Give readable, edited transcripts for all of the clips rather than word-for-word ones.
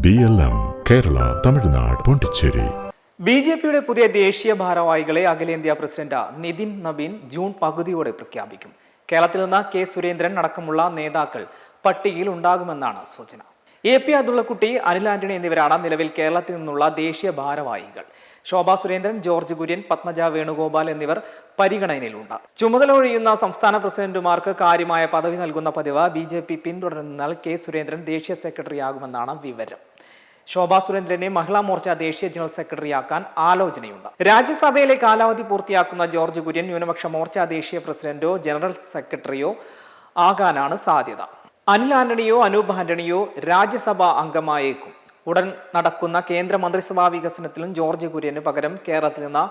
BLM Kerala Tamil Nadu Pondicherry. ബിജെപിയുടെ പുതിയ ദേശീയ ഭാരവാഹികളെ അഖിലേന്ത്യാ പ്രസിഡന്റ് നിതിൻ നബീൻ ജൂൺ പകുതിയോടെ പ്രഖ്യാപിക്കും. കേരളത്തിൽ നിന്ന് കെ സുരേന്ദ്രൻ അടക്കമുള്ള നേതാക്കൾ പട്ടികയിൽ ഉണ്ടാകുമെന്നാണ് സൂചന. AP അബ്ദുള്ളക്കുട്ടി, അനിൽ ആന്റണി എന്നിവരാണ് നിലവിൽ കേരളത്തിൽ നിന്നുള്ള ദേശീയ ഭാരവാഹികൾ. ശോഭാ സുരേന്ദ്രൻ, ജോർജ് കുര്യൻ, പത്മജ വേണുഗോപാൽ എന്നിവർ പരിഗണനയിലുണ്ട്. ചുമതല ഒഴിയുന്ന സംസ്ഥാന പ്രസിഡന്റുമാർക്ക് കാര്യമായ പദവി നൽകുന്ന പതിവ് BJP പിന്തുടരുന്നാൽ കെ സുരേന്ദ്രൻ ദേശീയ സെക്രട്ടറിയാകുമെന്നാണ് വിവരം. ശോഭാ സുരേന്ദ്രനെ മഹിളാ മോർച്ച ദേശീയ ജനറൽ സെക്രട്ടറിയാക്കാൻ ആലോചനയുണ്ട്. രാജ്യസഭയിലെ കാലാവധി പൂർത്തിയാക്കുന്ന ജോർജ് കുര്യൻ ന്യൂനപക്ഷ മോർച്ച ദേശീയ പ്രസിഡന്റോ ജനറൽ സെക്രട്ടറിയോ ആകാനാണ് സാധ്യത. അനിൽ ആന്റണിയോ അനൂപ് ആന്റണിയോ രാജ്യസഭാ അംഗമായേക്കും. ഉടൻ നടക്കുന്ന കേന്ദ്ര മന്ത്രിസഭാ വികസനത്തിലും ജോർജ് കുര്യന് പകരം കേരളത്തിൽ നിന്ന്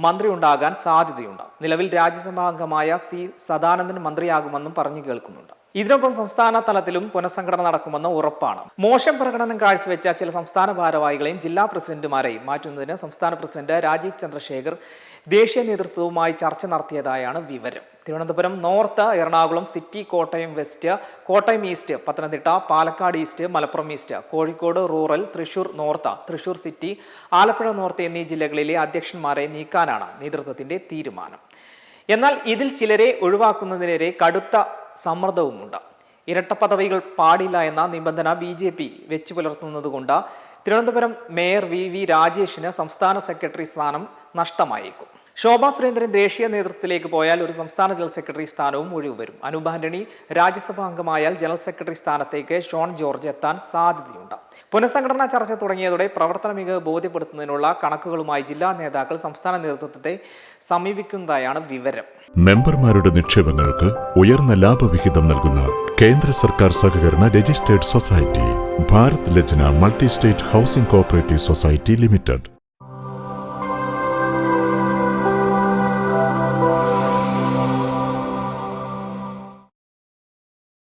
മന്ത്രി ഉണ്ടാകാൻ സാധ്യതയുണ്ട്. നിലവിൽ രാജ്യസഭാ അംഗമായ C സദാനന്ദൻ മന്ത്രിയാകുമെന്നും പറഞ്ഞു കേൾക്കുന്നുണ്ട്. ഇതിനൊപ്പം സംസ്ഥാന തലത്തിലും പുനഃസംഘടന നടക്കുമെന്ന് ഉറപ്പാണ്. മോശം പ്രകടനം കാഴ്ചവെച്ച ചില സംസ്ഥാന ഭാരവാഹികളെയും ജില്ലാ പ്രസിഡന്റുമാരെയും മാറ്റുന്നതിന് സംസ്ഥാന പ്രസിഡന്റ് രാജീവ് ചന്ദ്രശേഖർ ദേശീയ നേതൃത്വവുമായി ചർച്ച നടത്തിയതായാണ് വിവരം. Thiruvananthapuram north, Ernakulam city, Kottayam west, Kottayam east, Pathanamthitta, Palakkad east, Malappuram east, Kozhikode rural, Thrissur north, Thrissur city, Alappuzha north എന്നീ ജില്ലകളിലെ അധ്യക്ഷന്മാരെ നീക്കാനാണ് നേതൃത്വത്തിന്റെ തീരുമാനം. എന്നാൽ ഇതിൽ ചിലരെ ഒഴിവാക്കുന്നതിനെതിരെ കടുത്ത സമ്മർദ്ദവുമുണ്ട്. ഇരട്ട പദവികൾ പാടില്ല എന്ന നിബന്ധന BJP വെച്ചു പുലർത്തുന്നതുകൊണ്ട് തിരുവനന്തപുരം മേയർ VV രാജേഷിന് സംസ്ഥാന സെക്രട്ടറി സ്ഥാനം നഷ്ടമായേക്കും. ശോഭാ സുരേന്ദ്രൻ ദേശീയ നേതൃത്വത്തിലേക്ക് പോയാൽ ഒരു സംസ്ഥാന ജനറൽ സെക്രട്ടറി സ്ഥാനവും ഒഴിവുവരും. അനൂപ് ആന്റണി രാജ്യസഭാ അംഗമായാൽ ജനറൽ സെക്രട്ടറി സ്ഥാനത്തേക്ക് ഷോൺ ജോർജ് എത്താൻ സാധ്യതയുണ്ട്. പുനഃസംഘടനാ ചർച്ച തുടങ്ങിയതോടെ പ്രവർത്തന മികവ് ബോധ്യപ്പെടുത്തുന്നതിനുള്ള കണക്കുകളുമായി ജില്ലാ നേതാക്കൾ സംസ്ഥാന നേതൃത്വത്തെ സമീപിക്കുന്നതായാണ് വിവരം. മെമ്പർമാരുടെ നിക്ഷേപങ്ങൾക്ക് ഉയർന്ന ലാഭവിഹിതം നൽകുന്ന കേന്ദ്ര സർക്കാർ സഹകരണ registered society Bharat Lajna multi state housing cooperative society limited.